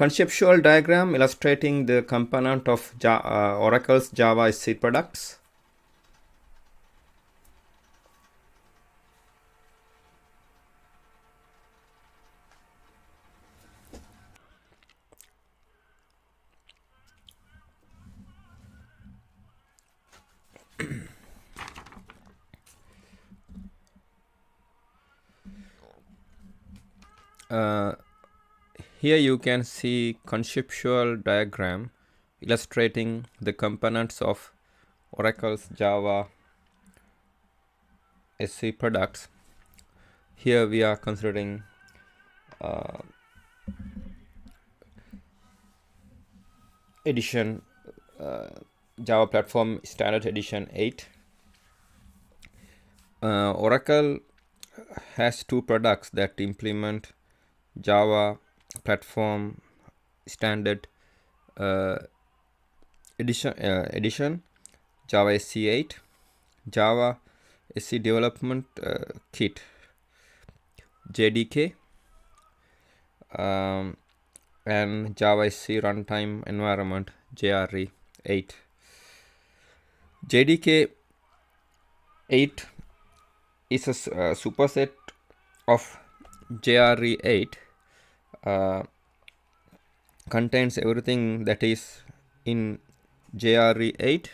Conceptual diagram illustrating the component of Oracle's Java SC products. Here you can see conceptual diagram illustrating the components of Oracle's Java SC products. Here we are considering edition Java Platform Standard Edition 8. Oracle has two products that implement Java Platform Standard edition, Java SC8, Java SC Development Kit, JDK, and Java SC Runtime Environment, JRE8. JDK 8 is a superset of JRE8, contains everything that is in JRE8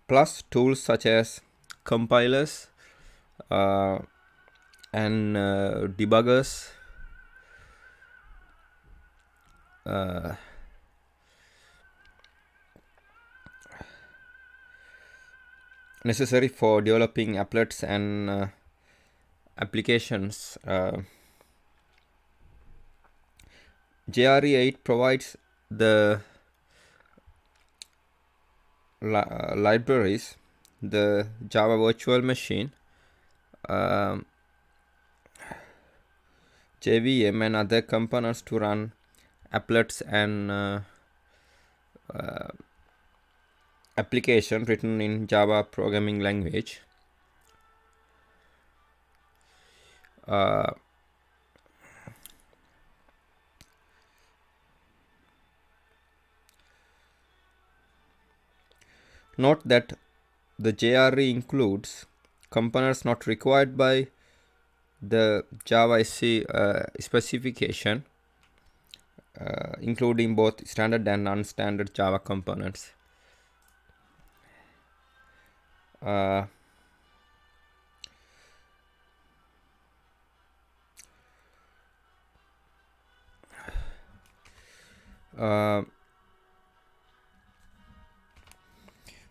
plus tools such as compilers and debuggers, necessary for developing applets and applications. JRE8 provides the libraries, the Java virtual machine, JVM and other components to run applets and application written in Java programming language. Note that the JRE includes components not required by the Java SC specification, including both standard and non-standard Java components.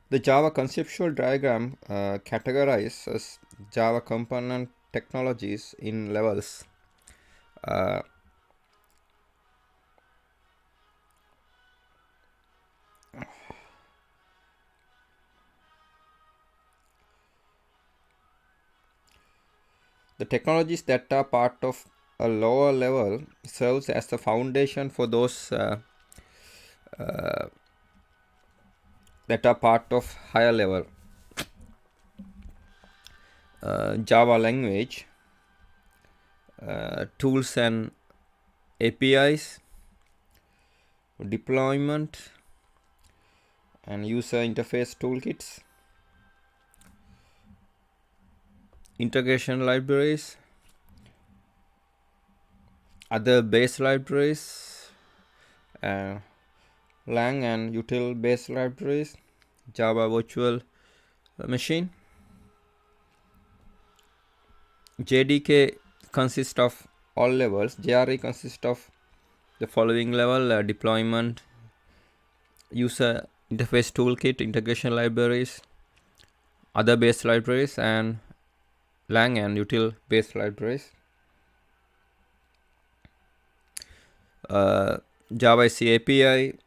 The Java conceptual diagram categorizes Java component technologies in levels. The technologies that are part of a lower level serves as the foundation for those that are part of higher level. Java language, tools and APIs, deployment and user interface toolkits, integration libraries, other base libraries, lang and util base libraries, Java virtual machine. JDK consists of all levels. JRE consists of the following level: deployment, user interface toolkit, integration libraries, other base libraries, and lang and util base libraries. Java SC API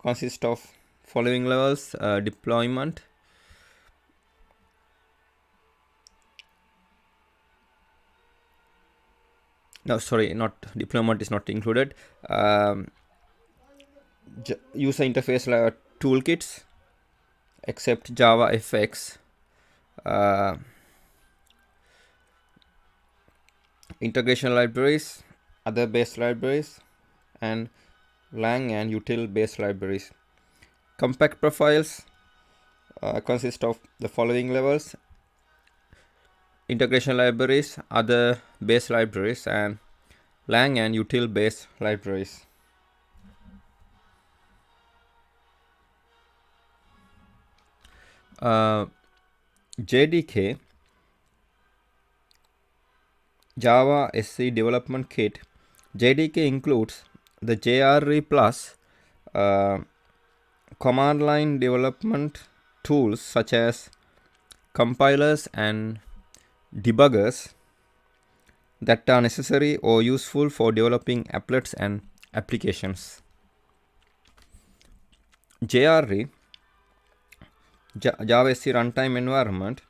consists of following levels: deployment, not deployment is not included. User interface toolkits except JavaFX, integration libraries, other base libraries, and lang and util base libraries. Compact profiles consist of the following levels: integration libraries, other base libraries, and lang and util base libraries. JDK, Java SC Development Kit. JDK includes the JRE Plus command line development tools such as compilers and debuggers that are necessary or useful for developing applets and applications. JRE, Java SC Runtime Environment.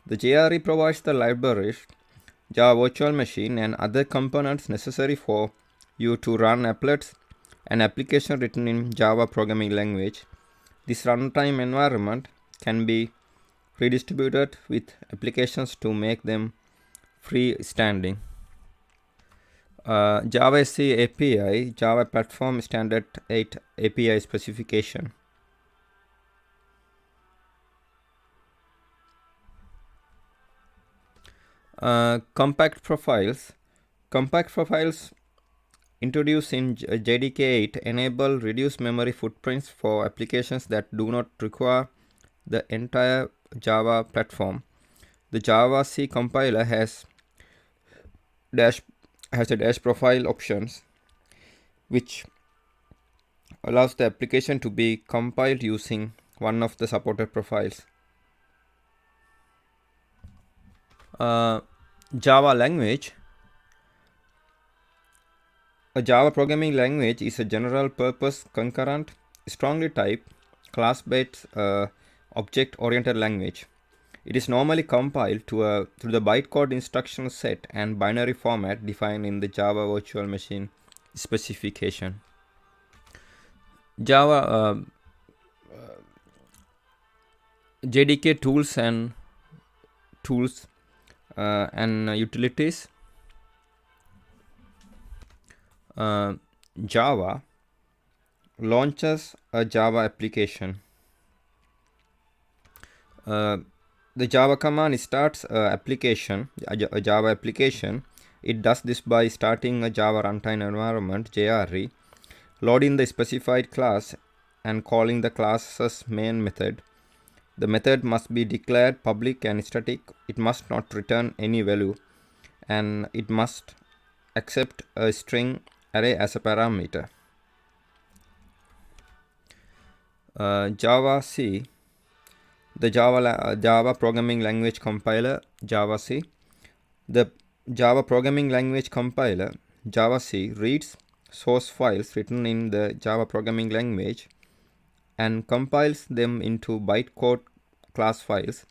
The JRE provides the libraries, Java Virtual Machine, and other components necessary for you to run applets and application written in Java programming language. This runtime environment can be redistributed with applications to make them freestanding. Java SC API, Java Platform Standard 8 API specification. Compact profiles. Compact profiles introduced in JDK 8 enable reduced memory footprints for applications that do not require the entire Java platform. The Java C compiler has a dash profile options which allows the application to be compiled using one of the supported profiles. Java language. A Java programming language is a general purpose concurrent, strongly typed, class-based, object-oriented language. It is normally compiled to the bytecode instruction set and binary format defined in the Java Virtual Machine specification. Java JDK tools and utilities. Java launches a Java application. The Java command starts a Java application. It does this by starting a Java runtime environment, JRE, loading the specified class, and calling the class's main method. The method must be declared public and static. It must not return any value, and it must accept a string array as a parameter. Java C, the Java programming language compiler, Java C. The Java programming language compiler, Java C, reads source files written in the Java programming language and compiles them into bytecode class files.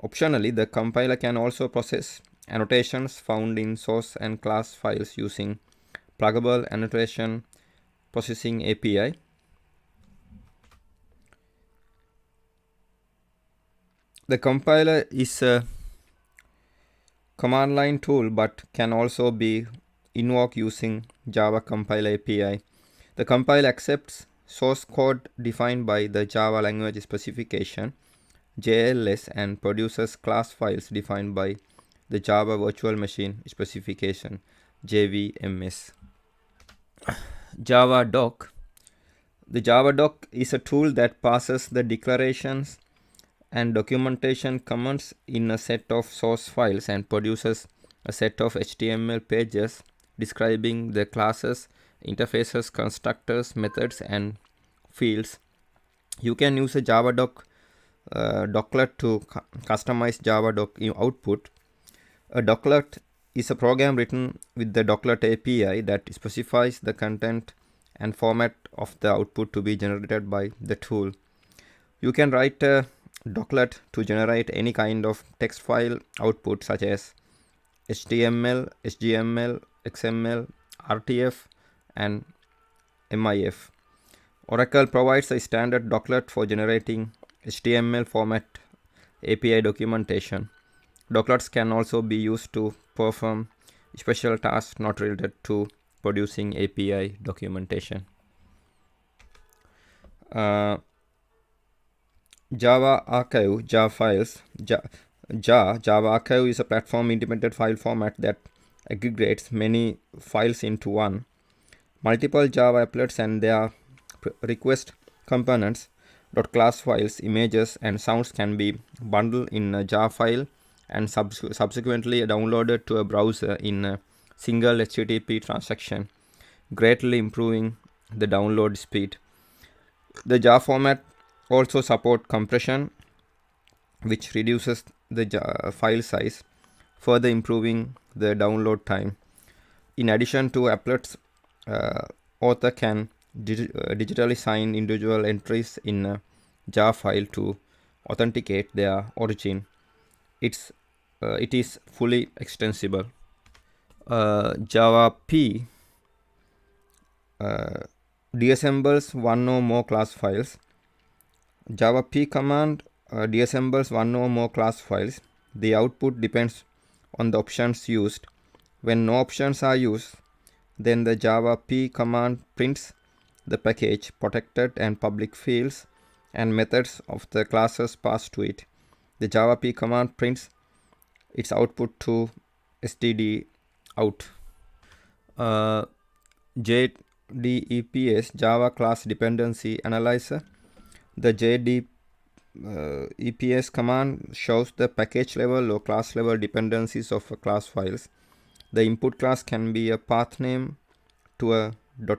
Optionally, the compiler can also process annotations found in source and class files using pluggable annotation processing API. The compiler is a command line tool but can also be invoked using Java Compiler API. The compiler accepts source code defined by the Java language specification, JLS, and produces class files defined by the Java Virtual Machine specification, JVMS. Java Doc. The Java Doc is a tool that passes the declarations and documentation commands in a set of source files and produces a set of HTML pages describing the classes, interfaces, constructors, methods, and fields. You can use a Java doclet to customize Java doc output. A doclet is a program written with the doclet API that specifies the content and format of the output to be generated by the tool. You can write a doclet to generate any kind of text file output such as HTML, HGML, XML, RTF, and MIF. Oracle provides a standard doclet for generating HTML format API documentation. Doclets can also be used to perform special tasks not related to producing API documentation. Java Archive, Java Files. Java Archive is a platform-independent file format that aggregates many files into one. Multiple Java applets and their request components, .class files, images, and sounds can be bundled in a Java file and subsequently downloaded to a browser in a single HTTP transaction, greatly improving the download speed. The Java format also supports compression, which reduces the file size, further improving the download time. In addition to applets, author can digitally sign individual entries in a Java file to authenticate their origin. It is fully extensible. Java P deassembles one or more class files. Java P command deassembles one or more class files. The output depends on the options used. When no options are used, then the Java P command prints the package, protected and public fields, and methods of the classes passed to it. The Java P command prints its output to std out. JDEPS, Java Class Dependency Analyzer. The JDEPS command shows the package level or class level dependencies of class files. The input class can be a path name to a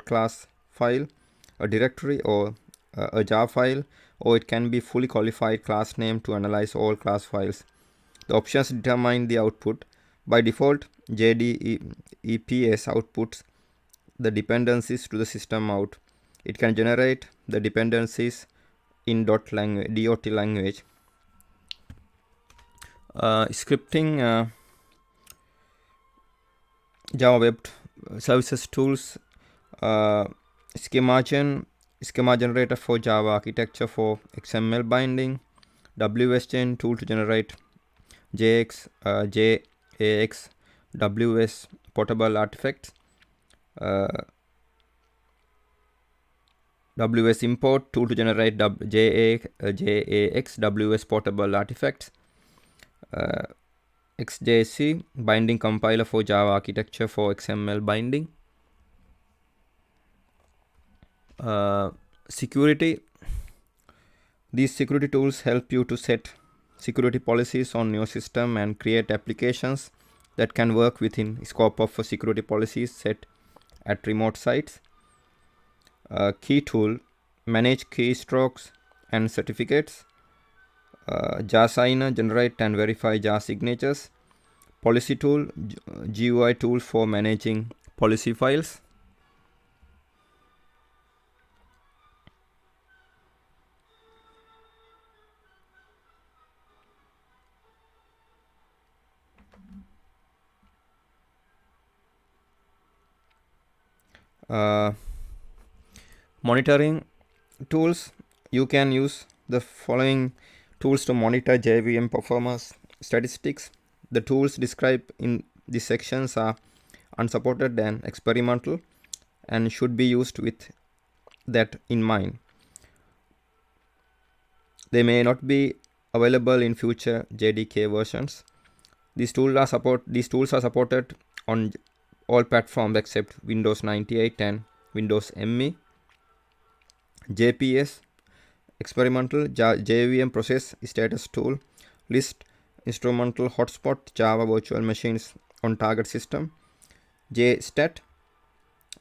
.class file, a directory, or a Java file, or it can be fully qualified class name to analyze all class files. The options determine the output. By default, JDEPS outputs the dependencies to the system out. It can generate the dependencies in .dot language. Scripting Java Web Services tools. Schema generator for Java architecture for XML binding. WSGen tool to generate JAX, WS portable artifacts. WS import tool to generate JAX WS portable artifacts. XJC binding compiler for Java architecture for XML binding. Security. These security tools help you to set security policies on your system and create applications that can work within scope of security policies set at remote sites. Key tool, manage keystrokes and certificates. JAR signer, generate and verify JAR signatures. Policy tool, GUI tool for managing policy files. Monitoring tools. You can use the following tools to monitor JVM performance statistics. The tools described in these sections are unsupported and experimental and should be used with that in mind. They may not be available in future JDK versions. These tools are supported on all platforms except Windows 98 and Windows ME. JPS, experimental JVM process status tool, list instrumental hotspot Java virtual machines on target system. JStat,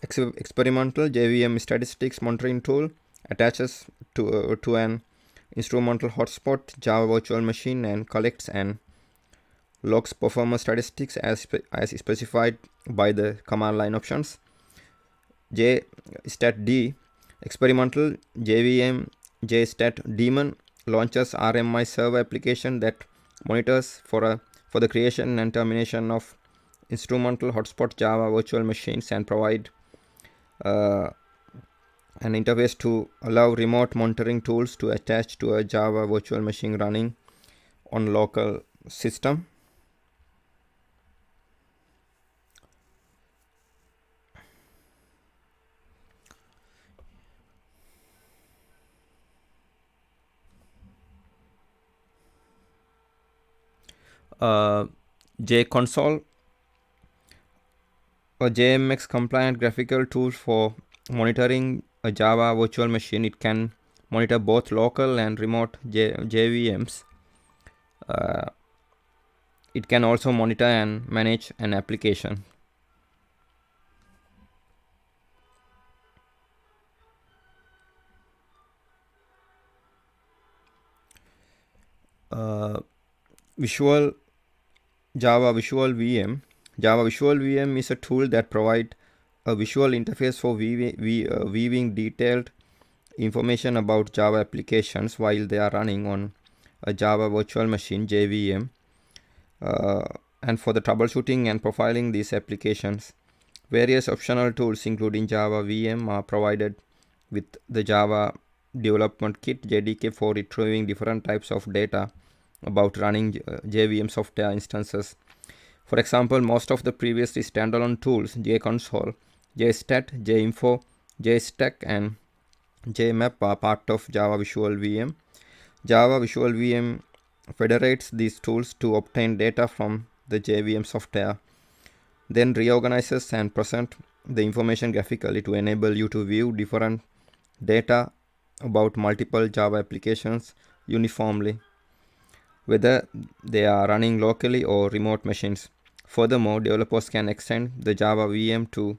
experimental JVM statistics monitoring tool, attaches to an instrumental hotspot Java virtual machine and collects and logs performance statistics as specified by the command line options. JStatD, experimental JVM JStat daemon launches RMI server application that monitors for the creation and termination of instrumental hotspot Java virtual machines and provide an interface to allow remote monitoring tools to attach to a Java virtual machine running on local system. JConsole, a JMX compliant graphical tool for monitoring a Java virtual machine. It can monitor both local and remote JVMs. It can also monitor and manage an application. Java Visual VM. Java Visual VM is a tool that provides a visual interface for viewing detailed information about Java applications while they are running on a Java virtual machine JVM, and for the troubleshooting and profiling these applications. Various optional tools including Java VM are provided with the Java Development Kit JDK for retrieving different types of data about running JVM software instances. For example, most of the previously standalone tools, JConsole, JStat, JInfo, JStack, and JMap are part of Java Visual VM. Java Visual VM federates these tools to obtain data from the JVM software, then reorganizes and presents the information graphically to enable you to view different data about multiple Java applications uniformly, whether they are running locally or remote machines. Furthermore, developers can extend the Java Visual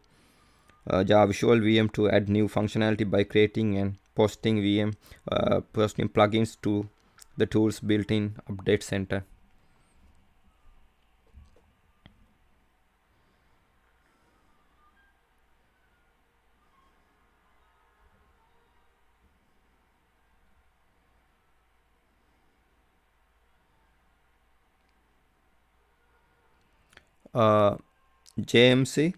VM to add new functionality by creating and posting plugins to the tool's built-in update center. JMC,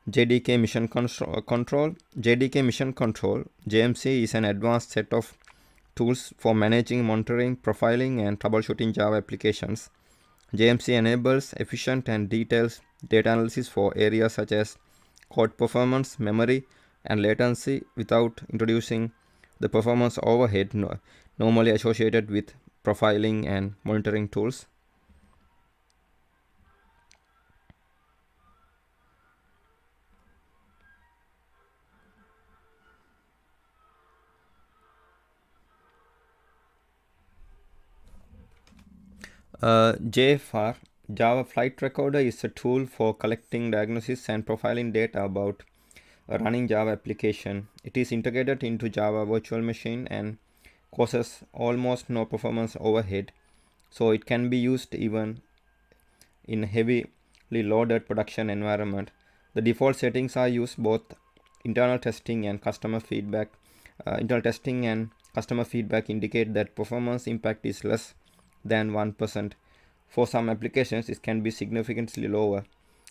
JDK Mission Control. JDK Mission Control, JMC, is an advanced set of tools for managing, monitoring, profiling, and troubleshooting Java applications. JMC enables efficient and detailed data analysis for areas such as code performance, memory, and latency without introducing the performance overhead normally associated with profiling and monitoring tools. JFR, Java Flight Recorder, is a tool for collecting diagnosis and profiling data about a running Java application. It is integrated into Java Virtual Machine and causes almost no performance overhead, so it can be used even in a heavily loaded production environment. The default settings are used both internal testing and customer feedback. Internal testing and customer feedback indicate that performance impact is less than 1%. For some applications, it can be significantly lower.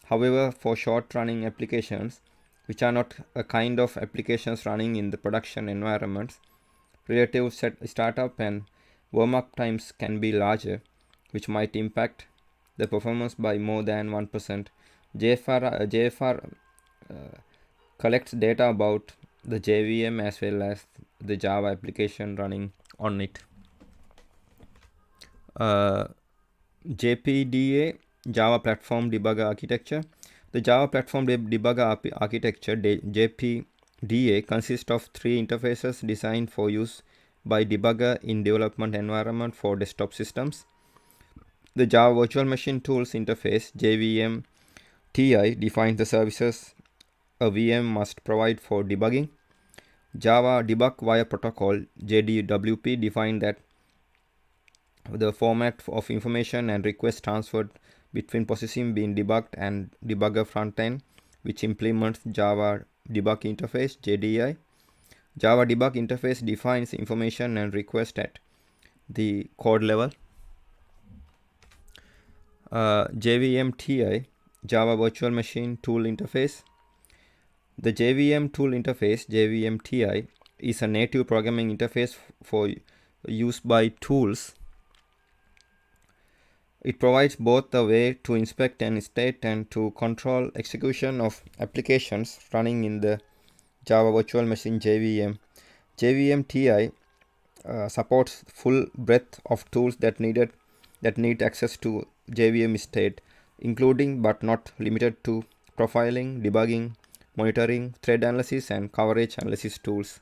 However, for short running applications, which are not a kind of applications running in the production environments, relative startup and warm-up times can be larger, which might impact the performance by more than 1%. JFR collects data about the JVM as well as the Java application running on it. JPDA, Java Platform Debugger Architecture. The Java Platform Debugger Architecture, JPDA, consists of three interfaces designed for use by debugger in development environment for desktop systems. The Java Virtual Machine Tools interface, JVM TI, defines the services a VM must provide for debugging. Java Debug Via Protocol, JDWP, defines that the format of information and request transferred between processing being debugged and debugger frontend, which implements Java Debug Interface, JDI. Java Debug Interface defines information and request at the code level. JVM TI, Java Virtual Machine Tool Interface. The JVM Tool Interface, JVM TI, is a native programming interface for use by tools. It provides both a way to inspect an state and to control execution of applications running in the Java Virtual Machine JVM. JVM TI supports full breadth of tools that need access to JVM state, including but not limited to profiling, debugging, monitoring, thread analysis, and coverage analysis tools.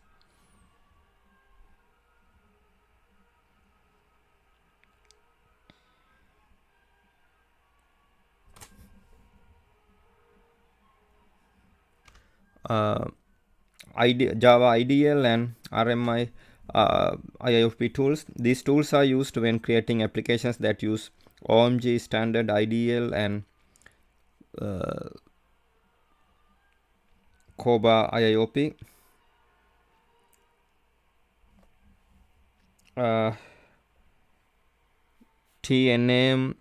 Java IDL and RMI IOP tools. These tools are used when creating applications that use OMG standard IDL and COBA IOP. TNAM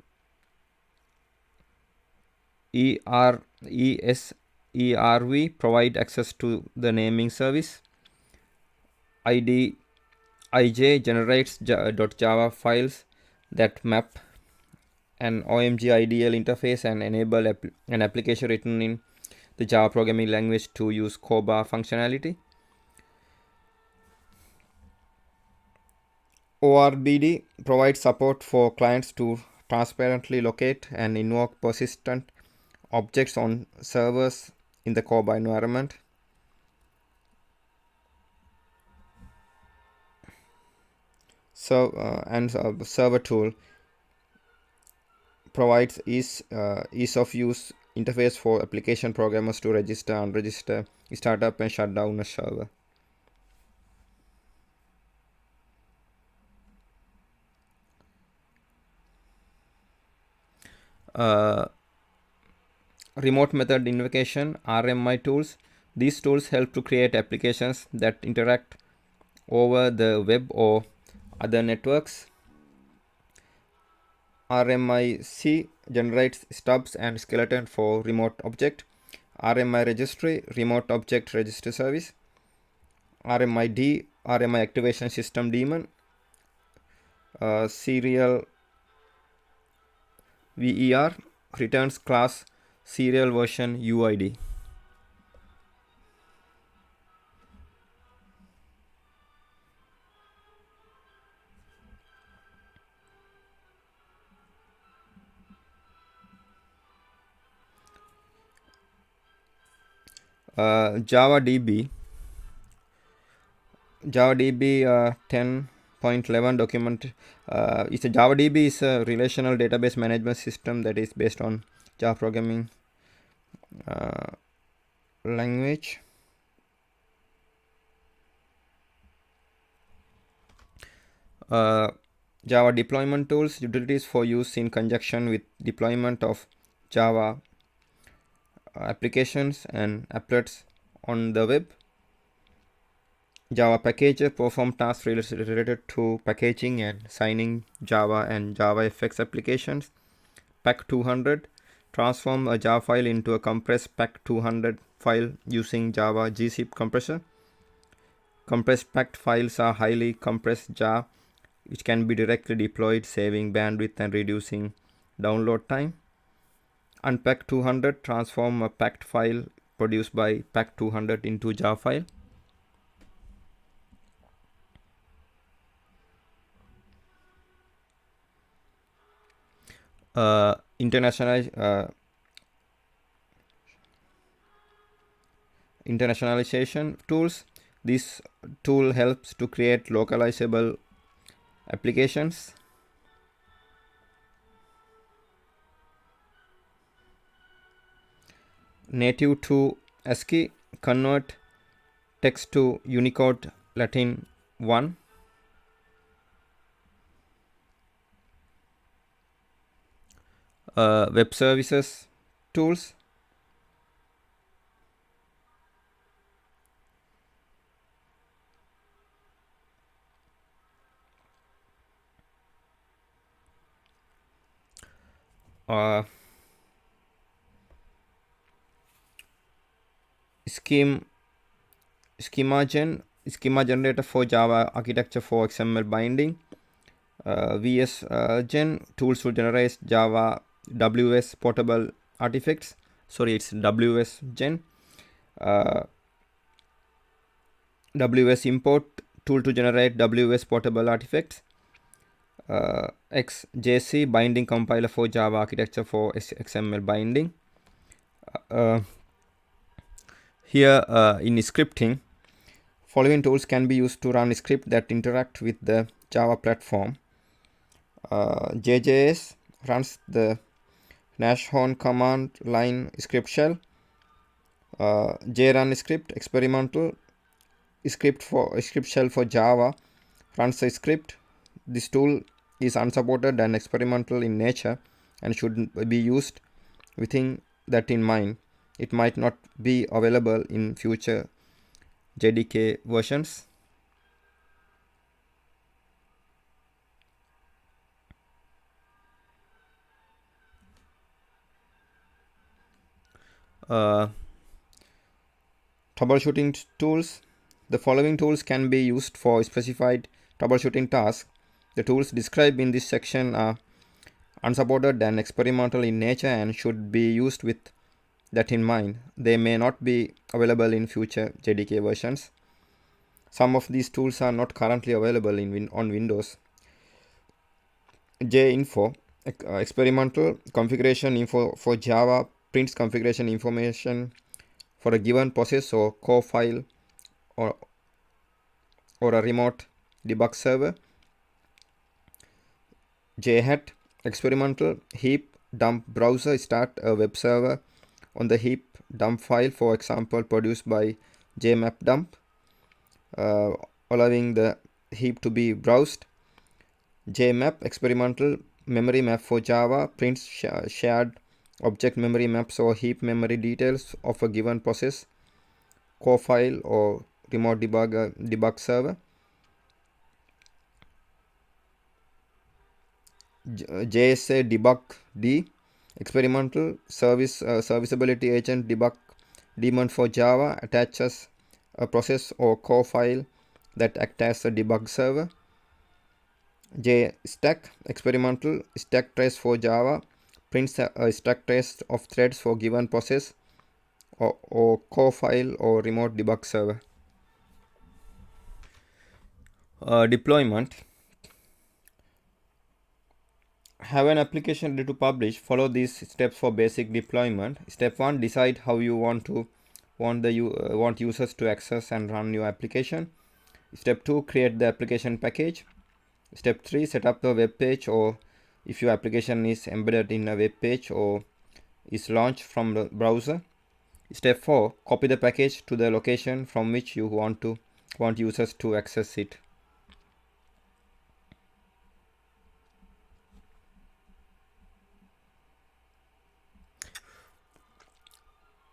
ESERV provide access to the naming service. IJ generates .java files that map an OMG IDL interface and enable an application written in the Java programming language to use COBA functionality. ORBD provides support for clients to transparently locate and invoke persistent objects on servers in the COBA environment. Server tool provides ease of use interface for application programmers to register, unregister, start up and shut down a server. Remote method invocation, RMI tools. These tools help to create applications that interact over the web or other networks. RMIC generates stubs and skeleton for remote object. RMI registry, remote object registry service. RMID, RMI activation system daemon. Serial VER returns class serial version UID. JavaDB 10.11 document. JavaDB is a relational database management system that is based on Java programming language. Java deployment tools, utilities for use in conjunction with deployment of Java applications and applets on the web. Java packager perform tasks related to packaging and signing Java and JavaFX applications. Pack 200 transform a Java file into a compressed Pack 200 file using Java gzip compressor. Compressed packed files are highly compressed Java which can be directly deployed, saving bandwidth and reducing download time. Unpack 200 transform a packed file produced by Pack 200 into Java file. Internationalization tools. This tool helps to create localizable applications. Native to ASCII, convert text to Unicode Latin 1. Web services tools. Schema generator for Java architecture for XML binding. VS Gen tools to generate Java WS portable artifacts. Sorry, it's WS Gen. WS import tool to generate WS portable artifacts. XJC binding compiler for Java architecture for XML binding. Here in scripting, following tools can be used to run scripts that interact with the Java platform. JJS runs the -horn command line script shell. JRun script experimental script shell for Java runs a script. This tool is unsupported and experimental in nature and should be used within that in mind. It might not be available in future JDK versions. Troubleshooting tools. The following tools can be used for specified troubleshooting tasks. The tools described in this section are unsupported and experimental in nature and should be used with that in mind. They may not be available in future JDK versions. Some of these tools are not currently available on Windows. JInfo, experimental configuration info for Java, prints configuration information for a given process or core file or a remote debug server. JHat, experimental heap dump browser start a web server on the heap dump file, for example produced by jmapdump, allowing the heap to be browsed. JMap, experimental memory map for Java, prints shared object memory maps or heap memory details of a given process, core file or remote debug server. JSA debug D, experimental serviceability agent debug daemon for Java, attaches a process or core file that acts as a debug server. JStack, experimental stack trace for Java, prints a stack trace of threads for given process or core file or remote debug server. Deployment. Have an application ready to publish. Follow these steps for basic deployment. Step 1, decide how you want users to access and run your application. Step 2, create the application package. Step 3, set up the web page, or if your application is embedded in a web page or is launched from the browser. Step 4, copy the package to the location from which you want users to access it.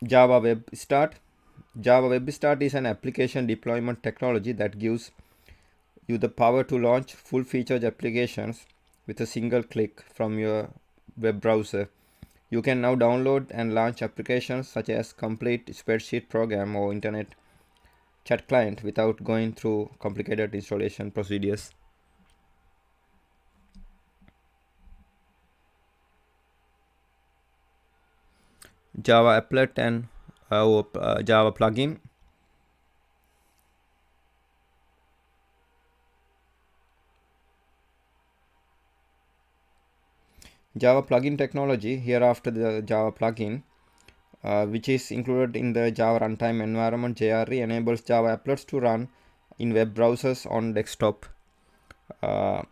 Java Web Start. Java Web Start is an application deployment technology that gives you the power to launch full-featured applications with a single click from your web browser. You can now download and launch applications such as complete spreadsheet program or internet chat client without going through complicated installation procedures. Java applet and Java plugin. Java plugin technology, hereafter the Java plugin, which is included in the Java runtime environment JRE, enables Java applets to run in web browsers on desktop. Java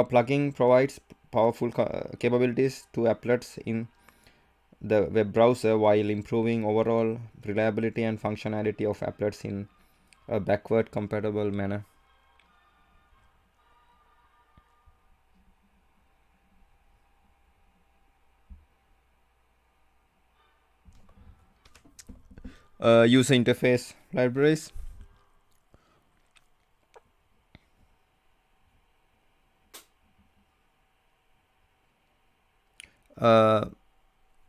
plugin provides powerful capabilities to applets in the web browser while improving overall reliability and functionality of applets in a backward compatible manner. User interface libraries.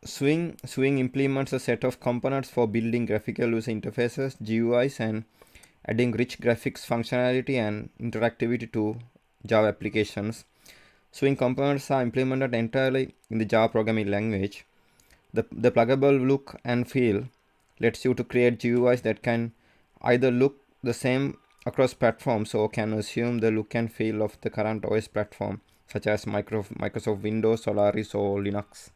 Swing implements a set of components for building graphical user interfaces, GUIs, and adding rich graphics functionality and interactivity to Java applications. Swing components are implemented entirely in the Java programming language. The pluggable look and feel lets you to create GUIs that can either look the same across platforms or can assume the look and feel of the current OS platform, such as Microsoft Windows, Solaris, or Linux.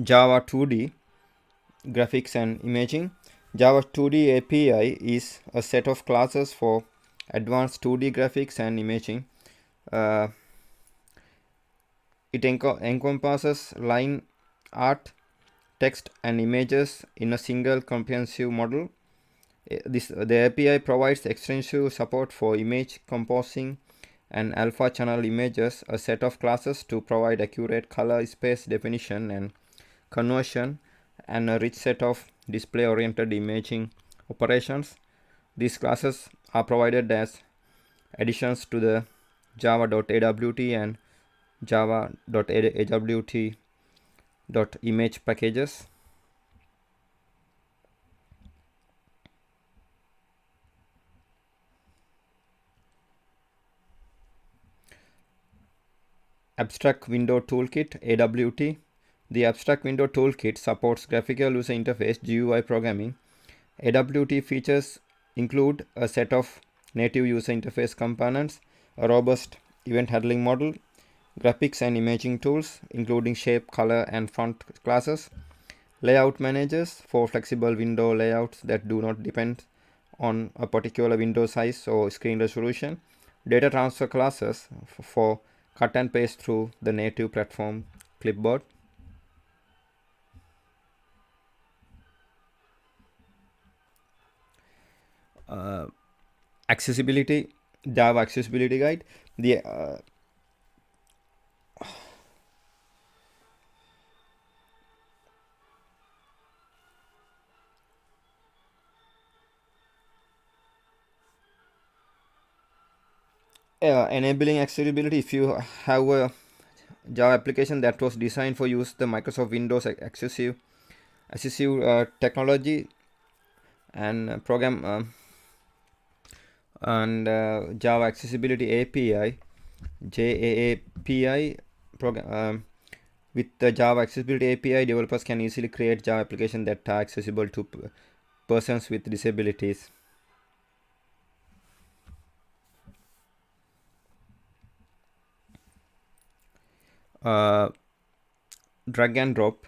Java 2D graphics and imaging. Java 2D API is a set of classes for advanced 2D graphics and imaging. Uh, it encompasses line art, text, and images in a single comprehensive model. The API provides extensive support for image composing and alpha channel images, a set of classes to provide accurate color space definition and conversion, and a rich set of display-oriented imaging operations. These classes are provided as additions to the java.awt and java.awt.image packages. Abstract Window Toolkit AWT. The Abstract Window Toolkit supports graphical user interface GUI programming. AWT features include a set of native user interface components, a robust event handling model, graphics and imaging tools, including shape, color, and font classes, layout managers for flexible window layouts that do not depend on a particular window size or screen resolution, data transfer classes for cut and paste through the native platform clipboard. Accessibility, Java accessibility guide. The enabling accessibility. If you have a Java application that was designed for use the Microsoft Windows accessive technology and program and Java Accessibility API JAAPI program. With the Java Accessibility API, developers can easily create Java applications that are accessible to persons with disabilities. Drag and drop.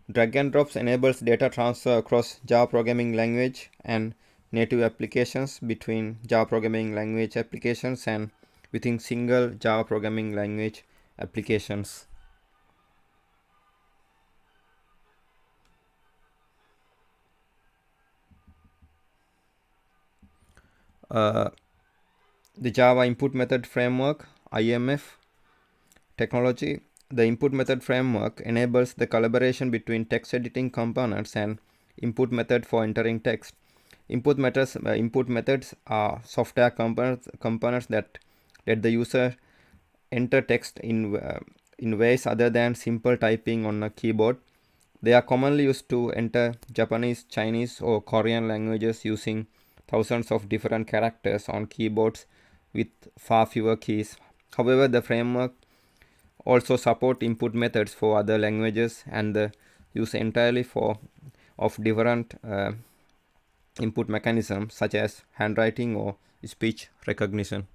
Drag and drops enables data transfer across Java programming language and native applications, between Java programming language applications, and within single Java programming language applications. The Java Input Method Framework IMF technology. The input method framework enables the collaboration between text editing components and input method for entering text. Input methods are software components that let the user enter text in ways other than simple typing on a keyboard. They are commonly used to enter Japanese, Chinese, or Korean languages using thousands of different characters on keyboards with far fewer keys. However, the framework also support input methods for other languages and the use entirely of different input mechanisms such as handwriting or speech recognition.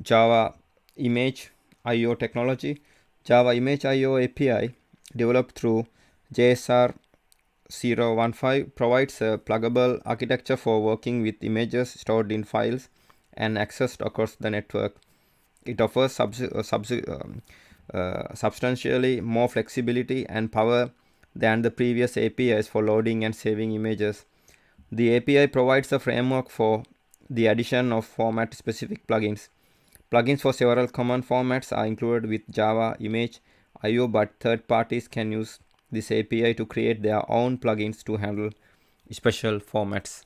Java Image I/O technology. Java Image I/O API developed through JSR 015 provides a pluggable architecture for working with images stored in files and accessed across the network. It offers substantially more flexibility and power than the previous APIs for loading and saving images. The API provides a framework for the addition of format-specific plugins. Plugins for several common formats are included with Java Image I/O, but third parties can use this API to create their own plugins to handle special formats.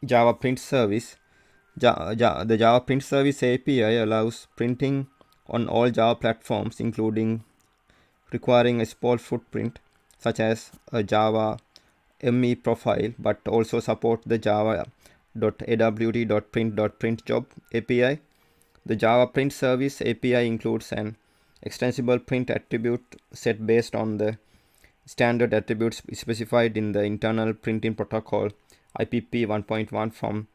Java Print Service. The Java Print Service API allows printing on all Java platforms, including requiring a small footprint such as a Java ME profile, but also support the java.awt.print.print job API. The Java print service API includes an extensible print attribute set based on the standard attributes specified in the internal printing protocol IPP 1.1 from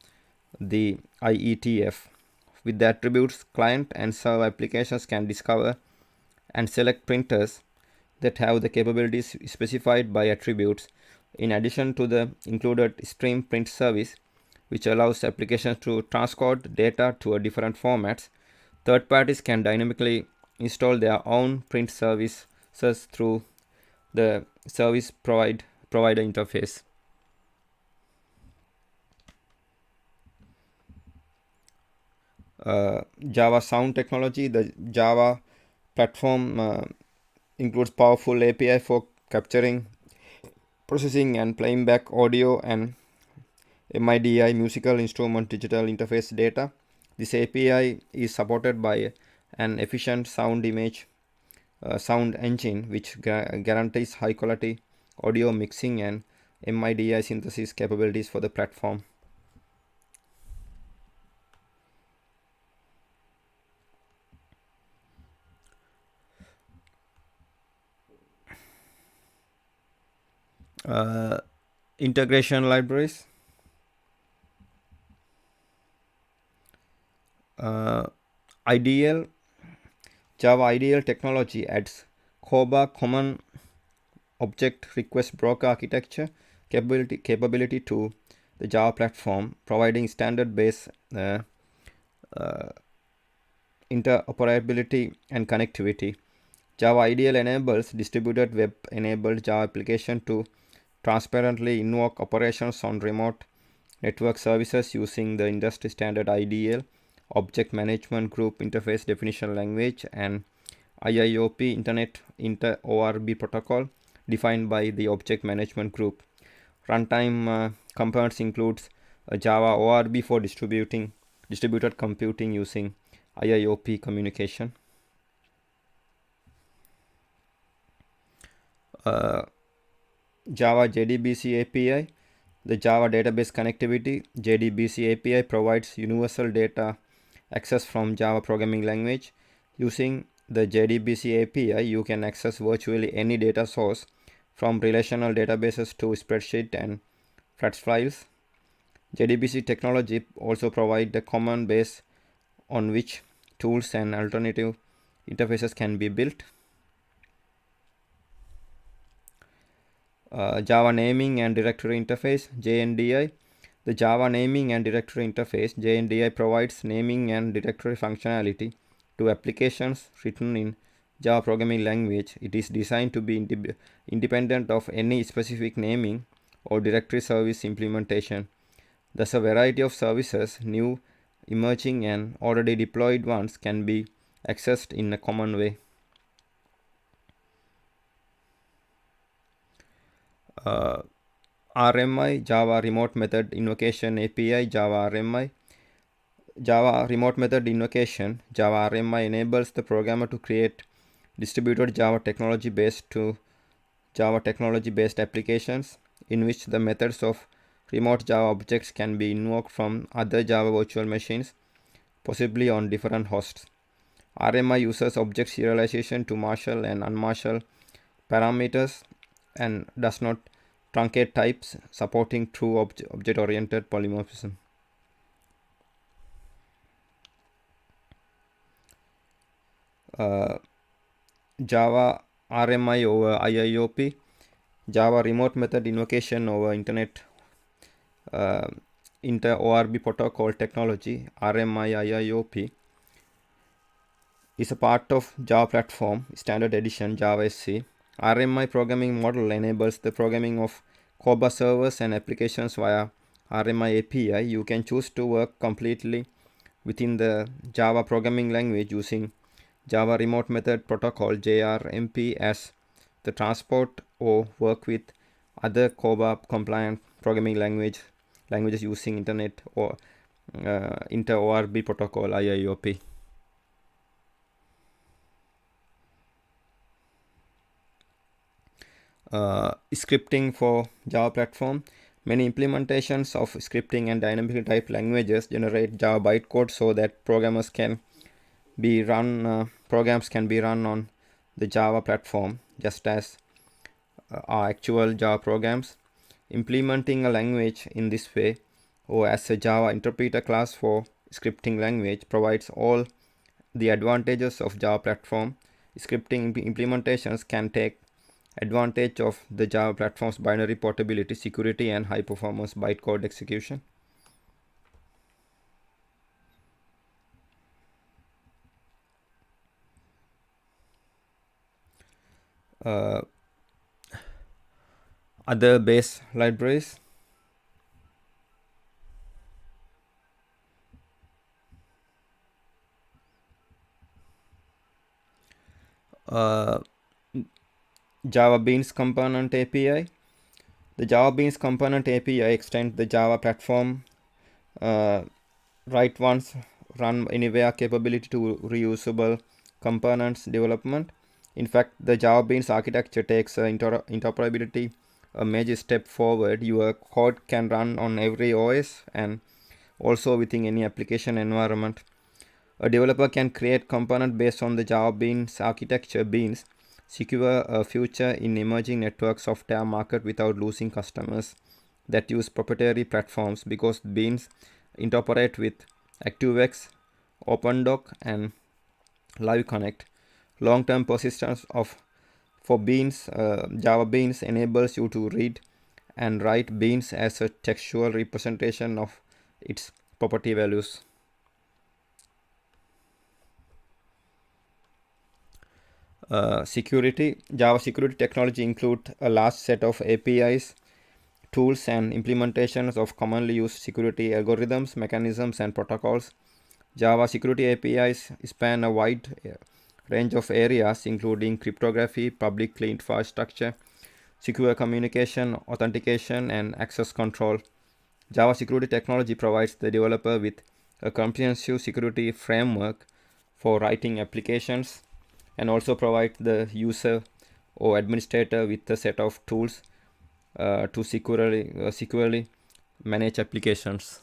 the IETF. With the attributes, client and server applications can discover and select printers that have the capabilities specified by attributes, in addition to the included stream print service, which allows applications to transcode data to a different formats. Third parties can dynamically install their own print services through the service provider interface. Java sound technology. The Java platform includes powerful API for capturing, processing, and playing back audio and MIDI musical instrument digital interface data. This API is supported by an efficient sound engine which guarantees high quality audio mixing and MIDI synthesis capabilities for the platform. Integration libraries. IDL Java IDL technology adds COBA common object request broker architecture capability to the Java platform, providing standard based interoperability and connectivity. Java IDL enables distributed web enabled Java application to transparently invoke operations on remote network services using the industry standard IDL object management group interface definition language and IIOP Internet Inter-ORB protocol defined by the object management group. Runtime components includes a Java ORB for distributed computing using IIOP communication. Java JDBC API. The Java database connectivity JDBC API provides universal data access from Java programming language. Using the JDBC API, you can access virtually any data source from relational databases to spreadsheet and FATS files. JDBC technology also provides the common base on which tools and alternative interfaces can be built. Java naming and directory interface JNDI. The Java naming and directory interface JNDI provides naming and directory functionality to applications written in Java programming language. It is designed to be independent of any specific naming or directory service implementation. Thus, a variety of services, new, emerging, and already deployed ones, can be accessed in a common way. RMI Java Remote Method Invocation API Java RMI. Java Remote Method Invocation Java RMI enables the programmer to create distributed Java technology based applications in which the methods of remote Java objects can be invoked from other Java virtual machines, possibly on different hosts. RMI uses object serialization to marshal and unmarshal parameters and does not truncate types, supporting true object-oriented polymorphism. Java RMI over IIOP, Java Remote Method Invocation over Internet Inter-ORB Protocol Technology, RMI IIOP, is a part of Java Platform Standard Edition Java SC. RMI programming model enables the programming of COBA servers and applications via RMI API. You can choose to work completely within the Java programming language using Java Remote Method Protocol JRMP as the transport, or work with other COBA compliant programming languages using Internet or Inter-ORB Protocol IIOP. Scripting for Java platform. Many implementations of scripting and dynamically typed languages generate Java bytecode so that programs can be run on the Java platform, just as are actual Java programs. Implementing a language in this way, or as a Java interpreter class for scripting language, provides all the advantages of Java platform. Scripting implementations can take advantage of the Java platform's binary portability, security, and high performance bytecode execution. Other base libraries. Java Beans Component API. The Java Beans Component API extends the Java platform write once, run anywhere capability to reusable components development. In fact, the Java Beans architecture takes interoperability a major step forward. Your code can run on every OS and also within any application environment. A developer can create component based on the Java Beans architecture. Beans secure a future in emerging network software market without losing customers that use proprietary platforms, because Beans interoperate with ActiveX, OpenDoc, and Live Connect. Long-term persistence for Beans, Java Beans enables you to read and write Beans as a textual representation of its property values. Security. Java security technology include a large set of APIs, tools, and implementations of commonly used security algorithms, mechanisms, and protocols. Java security APIs span a wide range of areas, including cryptography, public key infrastructure, secure communication, authentication, and access control. Java security technology provides the developer with a comprehensive security framework for writing applications, and also provides the user or administrator with a set of tools to securely manage applications.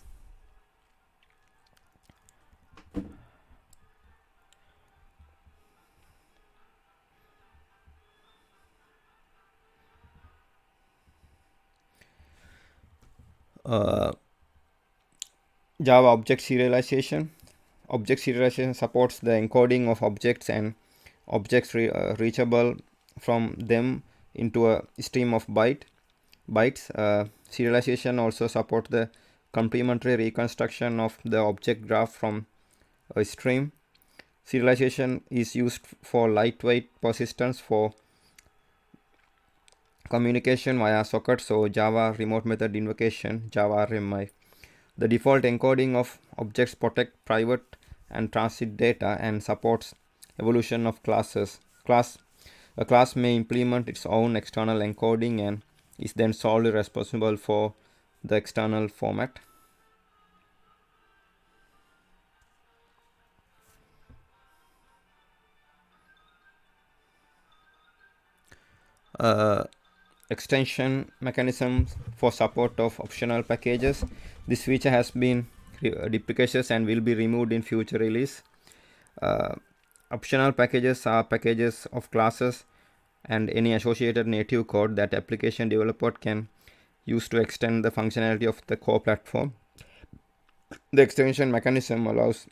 Java object serialization. Object serialization supports the encoding of objects and objects reachable from them into a stream of bytes. Serialization also supports the complementary reconstruction of the object graph from a stream. Serialization is used for lightweight persistence for communication via sockets, so Java remote method invocation, Java RMI. The default encoding of objects protect private and transit data and supports evolution of classes. A class may implement its own external encoding and is then solely responsible for the external format. Extension mechanisms for support of optional packages. This feature has been deprecated and will be removed in future release. Optional packages are packages of classes and any associated native code that application developer can use to extend the functionality of the core platform. The extension mechanism allows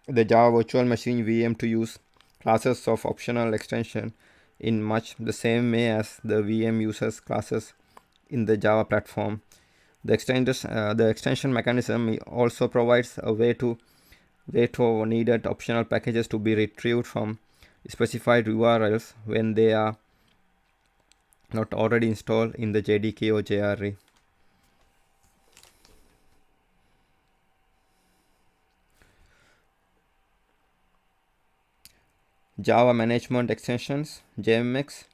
the Java Virtual Machine VM to use classes of optional extension in much the same way as the VM uses classes in the Java platform. The extension mechanism also provides a way for needed optional packages to be retrieved from specified URLs when they are not already installed in the JDK or JRE. Java Management Extensions, JMX.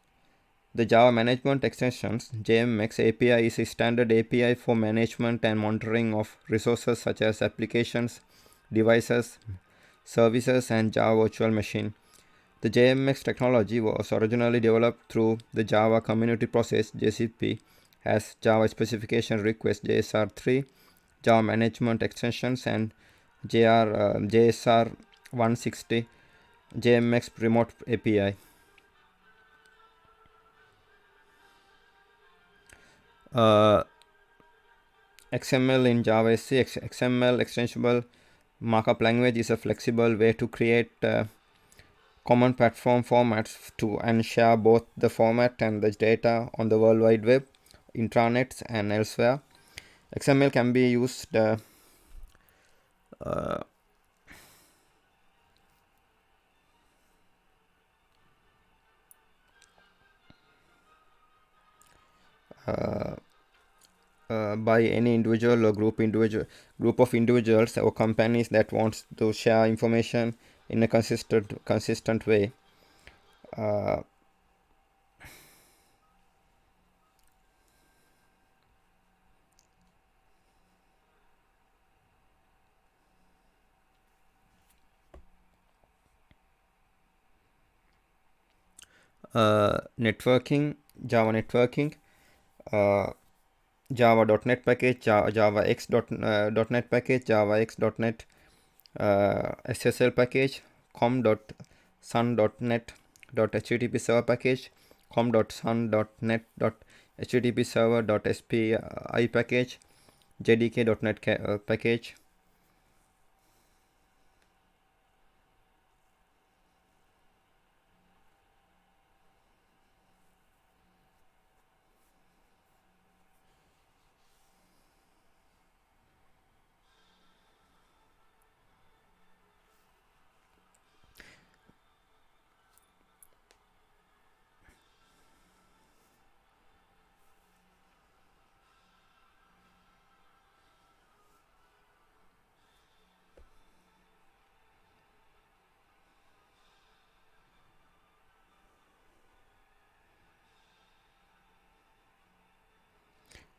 The Java Management Extensions, JMX API is a standard API for management and monitoring of resources such as applications, devices, services, and Java Virtual Machine. The JMX technology was originally developed through the Java Community Process (JCP) as Java Specification Request (JSR3), Java Management Extensions, and JSR 160 JMX Remote API. XML in JavaSC. XML extensible markup language is a flexible way to create common platform formats and share both the format and the data on the World Wide Web, intranets, and elsewhere. XML can be used by any individual or group of individuals or companies that wants to share information in a consistent way. Networking, Java networking, Java.NET package, JavaX.NET package, JavaX.NET SSL package, com.sun.net.http server package, com.sun.net.http server.spi package, jdk.net package.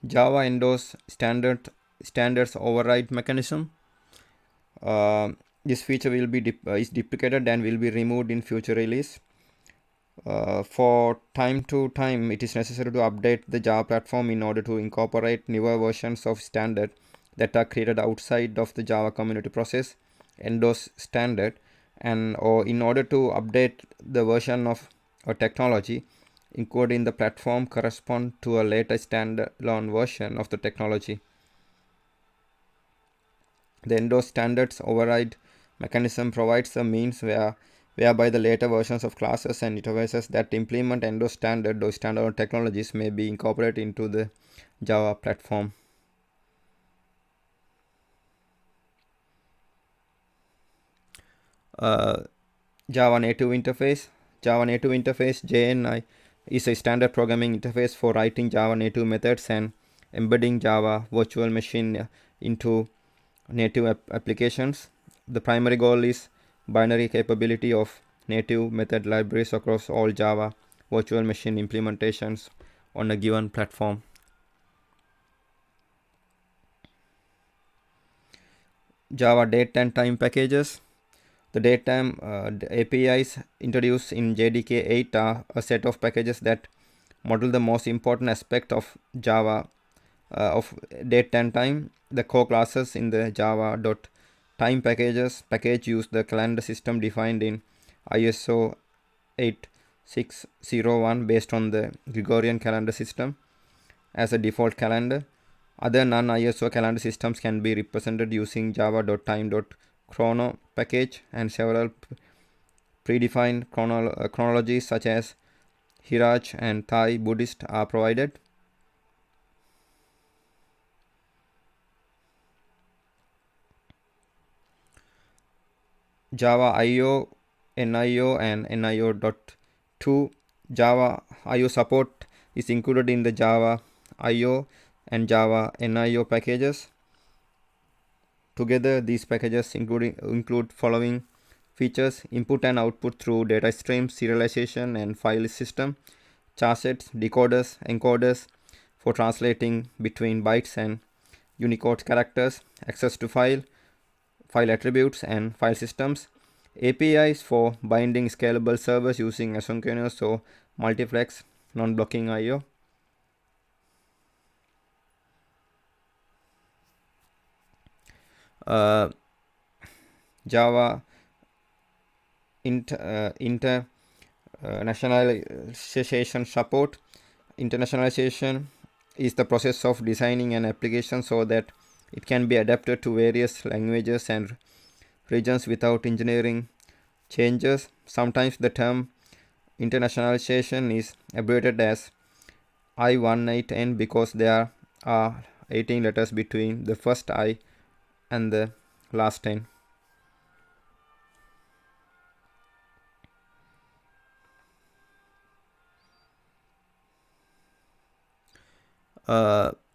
Java endorse standards override mechanism. This feature will be is deprecated and will be removed in future release. For time to time, it is necessary to update the Java platform in order to incorporate newer versions of standard that are created outside of the Java community process, endorse standard, and or in order to update the version of a technology included in the platform correspond to a later standalone version of the technology. The endorse standards override mechanism provides a means whereby the later versions of classes and interfaces that implement endorse standard or standalone technologies may be incorporated into the Java platform. Java Native Interface. Java Native Interface JNI is a standard programming interface for writing Java native methods and embedding Java virtual machine into native applications. The primary goal is binary capability of native method libraries across all Java virtual machine implementations on a given platform. Java date and time packages. The datetime APIs introduced in JDK 8 are a set of packages that model the most important aspect of Java of date and time. The core classes in the Java.time package use the calendar system defined in ISO 8601 based on the Gregorian calendar system as a default calendar. Other non-ISO calendar systems can be represented using java.time.chrono package, and several predefined chronologies such as Hiraj and Thai Buddhist are provided. Java IO, NIO, and NIO.2. Java IO support is included in the Java IO and Java NIO packages. Together, these packages include following features: input and output through data streams, serialization and file system, charsets, decoders, encoders for translating between bytes and Unicode characters, access to file attributes and file systems, APIs for binding scalable servers using asynchronous or multiplex non-blocking I/O. Java internationalization support. Internationalization is the process of designing an application so that it can be adapted to various languages and regions without engineering changes. Sometimes the term internationalization is abbreviated as I18N because there are 18 letters between the first I and the last N.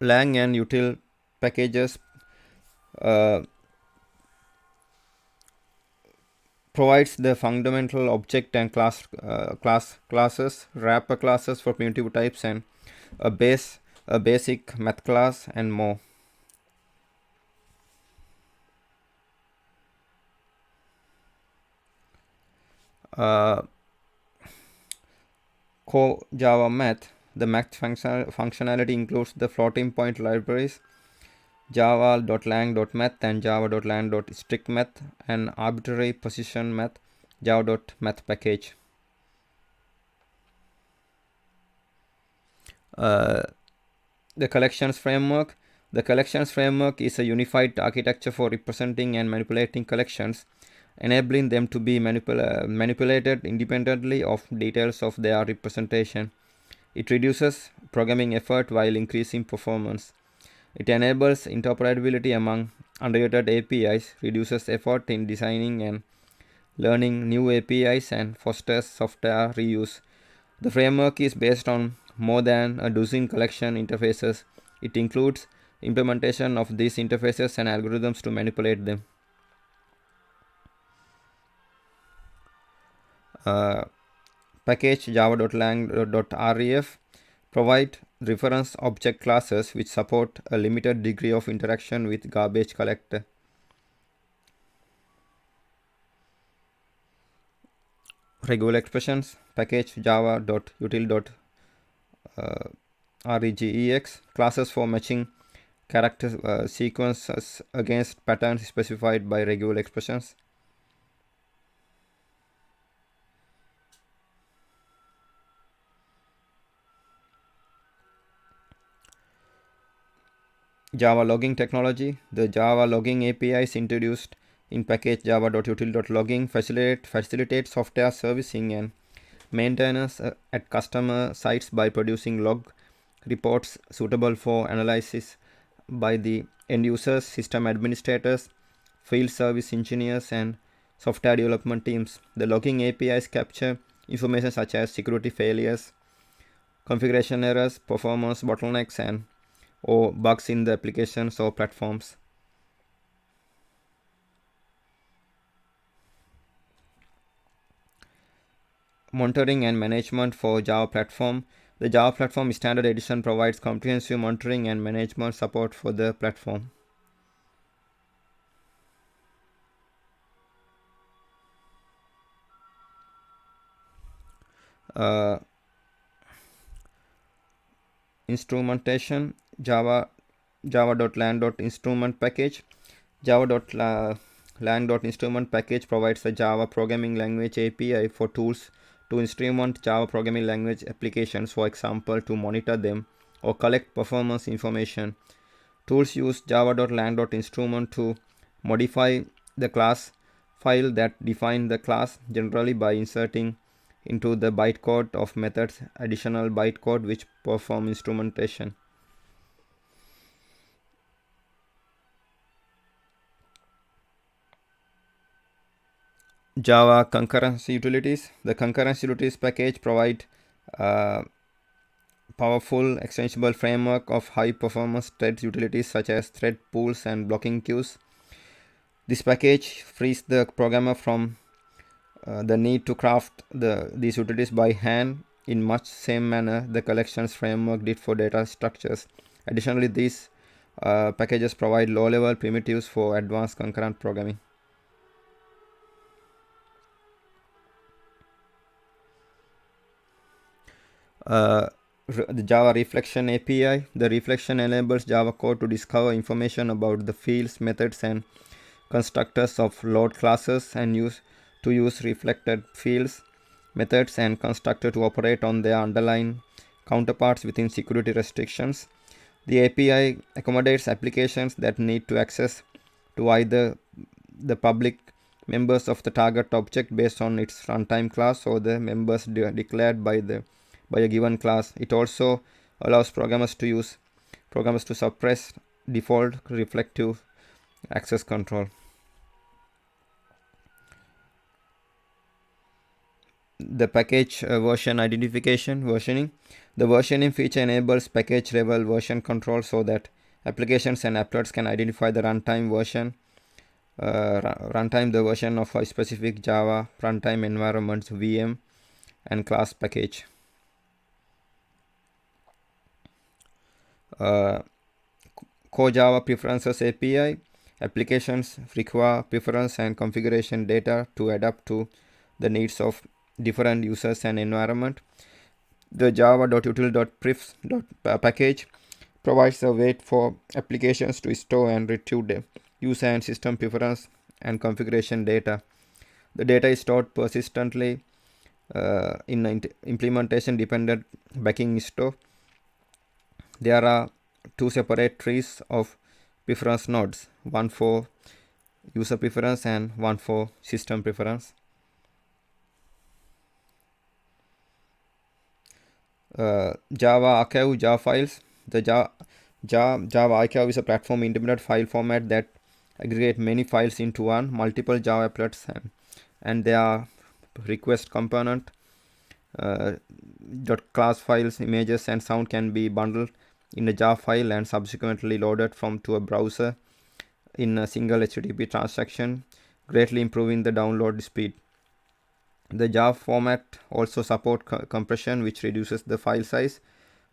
Lang and util packages provides the fundamental object and classes, wrapper classes for primitive types, and a basic math class, and more. Core Java Math. The math functionality includes the floating point libraries java.lang.math and java.lang.strictmath and arbitrary position math java.math package. The collections framework. The collections framework is a unified architecture for representing and manipulating collections, enabling them to be manipulated independently of details of their representation. It reduces programming effort while increasing performance. It enables interoperability among unrelated APIs, reduces effort in designing and learning new APIs, and fosters software reuse. The framework is based on more than a dozen collection interfaces. It includes implementation of these interfaces and algorithms to manipulate them. Package java.lang.ref provide reference object classes which support a limited degree of interaction with garbage collector. Regular expressions. Package java.util.regex classes for matching character sequences against patterns specified by regular expressions. Java logging technology. The Java logging API is introduced in package java.util.logging facilitate software servicing and maintenance at customer sites by producing log reports suitable for analysis by the end users, system administrators, field service engineers, and software development teams. The logging APIs capture information such as security failures, configuration errors, performance bottlenecks, and or bugs in the applications or platforms. Monitoring and management for Java platform. The Java Platform Standard Edition provides comprehensive monitoring and management support for the platform. Instrumentation. Java.lang.instrument package. Java.lang.instrument package provides a Java programming language API for tools to instrument Java programming language applications, for example, to monitor them or collect performance information. Tools use java.lang.instrument to modify the class file that define the class, generally by inserting into the bytecode of methods additional bytecode which perform instrumentation. Java concurrency utilities. The concurrency utilities package provide powerful extensible framework of high performance thread utilities such as thread pools and blocking queues. This package frees the programmer from the need to craft these utilities by hand in much same manner the collections framework did for data structures. Additionally, these packages provide low-level primitives for advanced concurrent programming. The Java Reflection API. The reflection enables Java code to discover information about the fields, methods, and constructors of load classes and use reflected fields, methods, and constructor to operate on their underlying counterparts within security restrictions. The API accommodates applications that need to access to either the public members of the target object based on its runtime class or the members declared by a given class. It also allows programmers to suppress default reflective access control. The package version identification versioning. The versioning feature enables package level version control so that applications and applets can identify the runtime version the version of a specific Java runtime environment's VM and class package. Core Java Preferences API. Applications require preference and configuration data to adapt to the needs of different users and environment. The java.util.prefs package provides a way for applications to store and retrieve the user and system preference and configuration data. The data is stored persistently in an implementation dependent backing store. There are two separate trees of preference nodes, one for user preference and one for system preference. Java Archive, Java files. The Java Archive is a platform independent file format that aggregate many files into one, multiple Java applets, and their request component. Class files, images, and sound can be bundled in a Java file and subsequently loaded to a browser in a single HTTP transaction, greatly improving the download speed. The Java format also supports compression, which reduces the file size,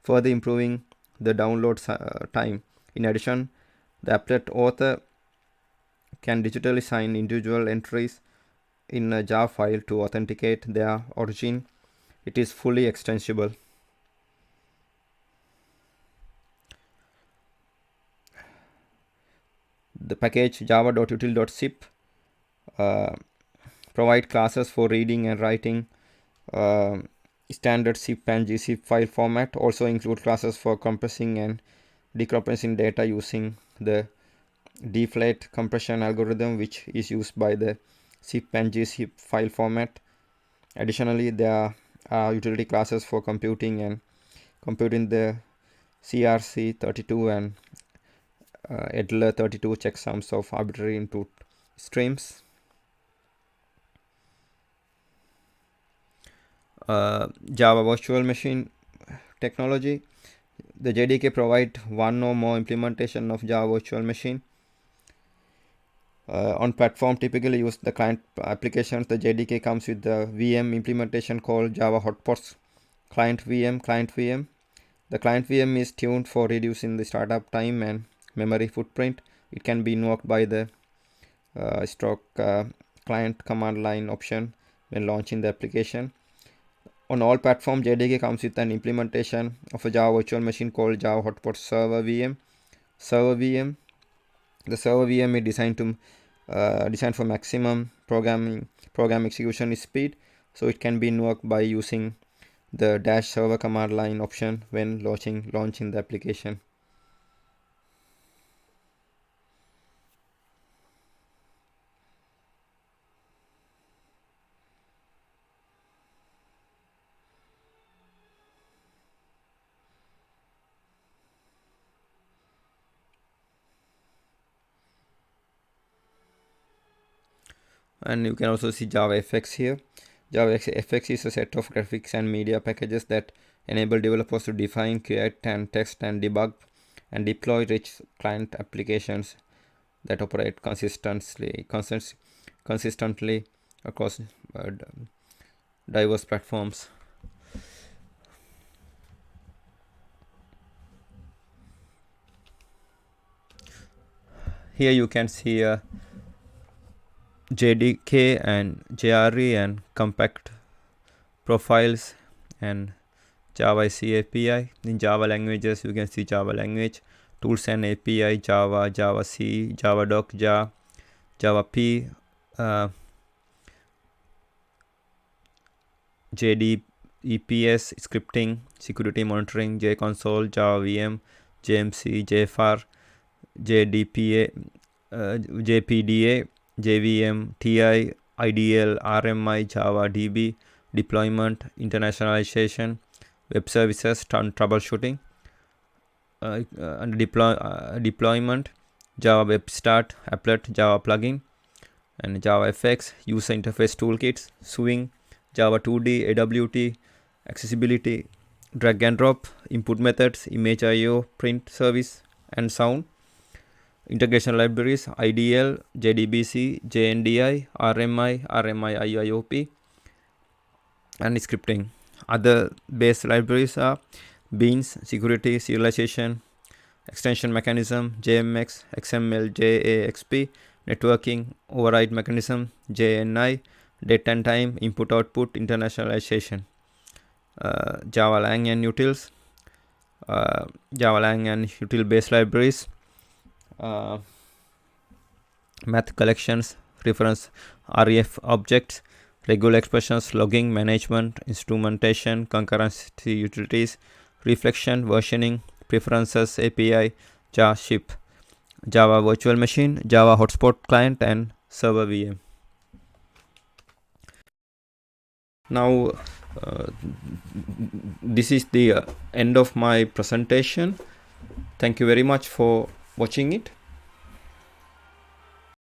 further improving the download time. In addition, the applet author can digitally sign individual entries in a Java file to authenticate their origin. It is fully extensible. The package java.util.zip provide classes for reading and writing standard zip and gzip file format. Also include classes for compressing and decompressing data using the deflate compression algorithm, which is used by the zip and gzip file format. Additionally, there are utility classes for computing the crc32 and edler32 checksums of arbitrary input streams. Java virtual machine technology. The JDK provide one or more implementation of Java virtual machine. On platform typically use the client applications. The JDK comes with the VM implementation called Java Hotpots client VM. The client VM is tuned for reducing the startup time and memory footprint. It can be invoked by the client command line option when launching the application. On all platforms, JDK comes with an implementation of a Java virtual machine called Java Hotpots Server VM. The server VM is designed for maximum program execution speed, so it can be invoked by using the -server command line option when launching the application. And you can also see JavaFX here. JavaFX is a set of graphics and media packages that enable developers to define, create, and test and debug and deploy rich client applications that operate consistently across diverse platforms. Here you can see JDK and JRE and compact profiles and Java SE API. In Java languages, you can see Java language, tools and API, Java, Java C, Java Doc, Java P, JD, EPS, scripting, security monitoring, JConsole, Java VM, JMC, JFAR, JDPA, JPDA, JVM, TI, IDL, RMI, Java DB, deployment, internationalization, web services, troubleshooting, and deployment, Java Web Start, Applet, Java plugin, and JavaFX, user interface toolkits, Swing, Java 2D, AWT, accessibility, drag and drop, input methods, image IO, print service, and sound. Integration libraries, IDL, JDBC, JNDI, RMI, RMI IIOP, and scripting. Other base libraries are Beans, security, serialization, extension mechanism, JMX, XML, JAXP, networking, override mechanism, JNI, date and time, input output, internationalization. Java Lang and utils, Java Lang and util base libraries, math collections, reference REF objects, regular expressions, logging, management, instrumentation, concurrency utilities, reflection, versioning, preferences, API, Java ship, Java virtual machine, Java hotspot client, and server VM. Now, this is the end of my presentation. Thank you very much for watching it.